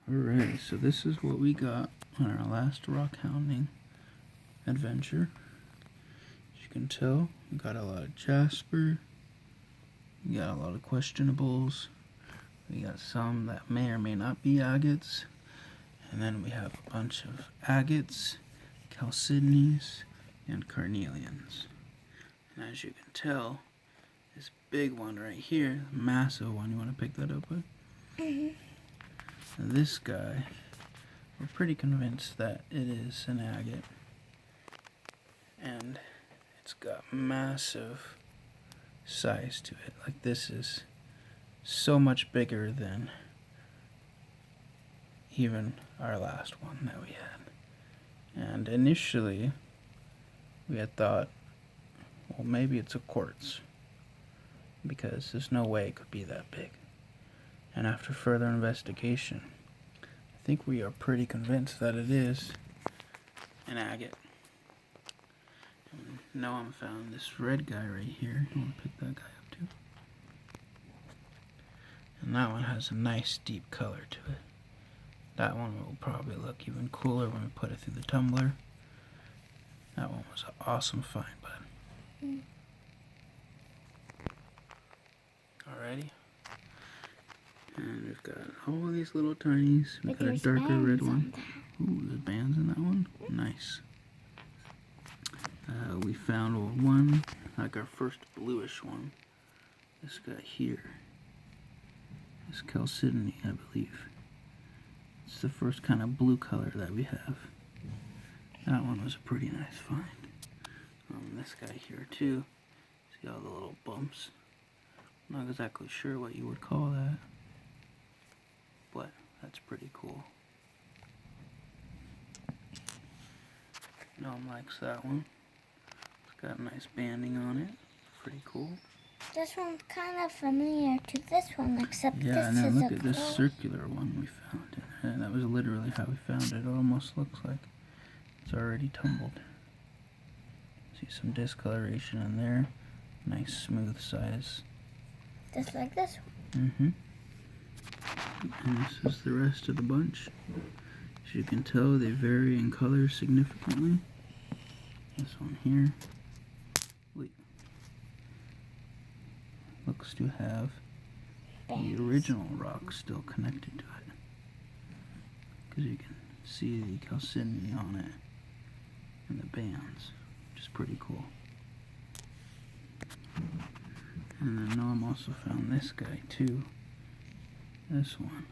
Alright, so this is what we got on our last rockhounding adventure. As you can tell, we got a lot of jasper, we got a lot of questionables, we got some that may or may not be agates, and then we have a bunch of agates, chalcedonies, and carnelians. And as you can tell, this big one right here, massive one, you want to pick that up with? Mm-hmm. This guy, we're pretty convinced that it is an agate, and it's got massive size to it. Like, this is so much bigger than even our last one that we had. And initially we had thought, well, maybe it's a quartz, because there's no way it could be that big. And after further investigation, I think we are pretty convinced that it is an agate. And Noam found this red guy right here. You want to pick that guy up too? And that one has a nice deep color to it. That one will probably look even cooler when we put it through the tumbler. That one was an awesome find, bud. Alrighty. And we've got all these little tinies. We've got a darker red one. Ooh, there's bands in that one. Nice. We found one, like our first bluish one. This guy here. This Chalcedony, I believe. It's the first kind of blue color that we have. That one was a pretty nice find. This guy here too. See all the little bumps? I'm not exactly sure what you would call that, but that's pretty cool. Noam likes that one. It's got nice banding on it. Pretty cool. This one's kind of familiar to this one, except yeah, this and then is look at this circular one we found. And that was literally how we found it. It almost looks like it's already tumbled. See some discoloration in there. Nice smooth size. Just like this one. And this is the rest of the bunch. As you can tell, they vary in color significantly. This one here looks to have the original rock still connected to it, because you can see the chalcedony on it and the bands, which is pretty cool. And then Noam also found this guy too. This one.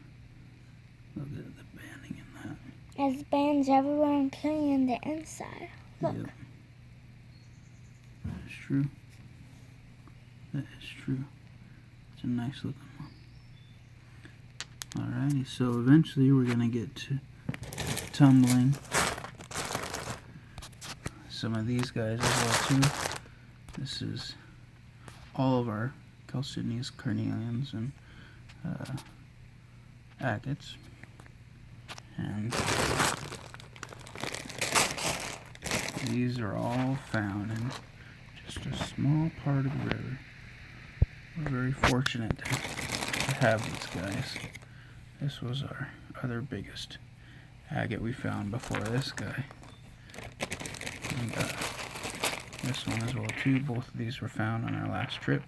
Look at the banding in that. There's bands everywhere, including the inside. Look. Yep. That is true. That is true. It's a nice looking one. Alrighty, so eventually we're gonna get to tumbling some of these guys as well too. This is all of our chalcedonies, carnelians, and agates. And these are all found in just a small part of the river. We're very fortunate to have these guys. This was our other biggest agate we found before this guy. And this one as well too. Both of these were found on our last trip.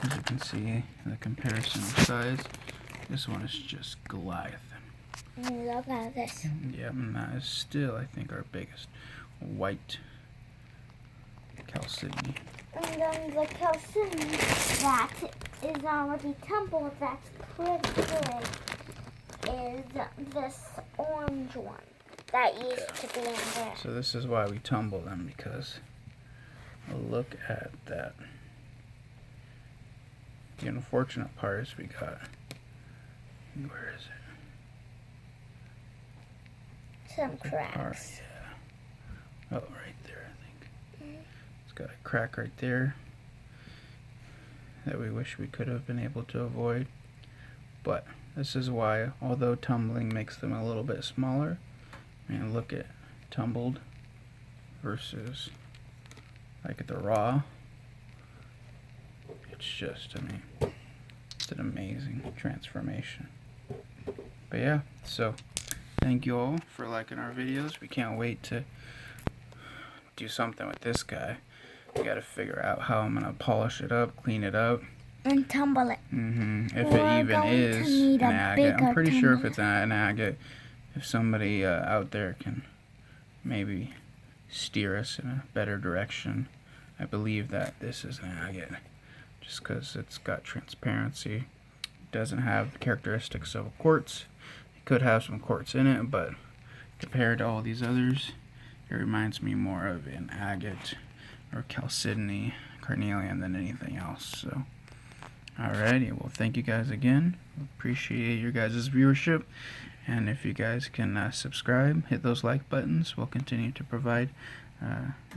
As you can see, the comparison of size, this one is just Goliath. Look at this. Yeah, and that is still, I think, our biggest white chalcedony. And then the chalcedony that is already tumbled, that's pretty good, is this orange one that used to be in there. So this is why we tumble them, because look at that. The unfortunate part is we got, where is it? Some cracks. Yeah. Oh, right there, I think. It's got a crack right there that we wish we could have been able to avoid. But this is why, although tumbling makes them a little bit smaller, I mean, look at tumbled versus like at the raw. It's just, I mean, just an amazing transformation. But yeah, so thank you all for liking our videos. We can't wait to do something with this guy. We gotta figure out how I'm gonna polish it up, clean it up, and tumble it. If it even is an agate. I'm pretty sure if it's an agate, if somebody out there can maybe steer us in a better direction, I believe that this is an agate, just because it's got transparency. It doesn't have the characteristics of a quartz. It could have some quartz in it, but compared to all these others, it reminds me more of an agate or Chalcedony, carnelian than anything else. So alrighty, well, thank you guys again. Appreciate your guys' viewership, and if you guys can subscribe, hit those like buttons, we'll continue to provide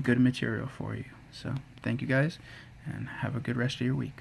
good material for you. So thank you guys, and have a good rest of your week.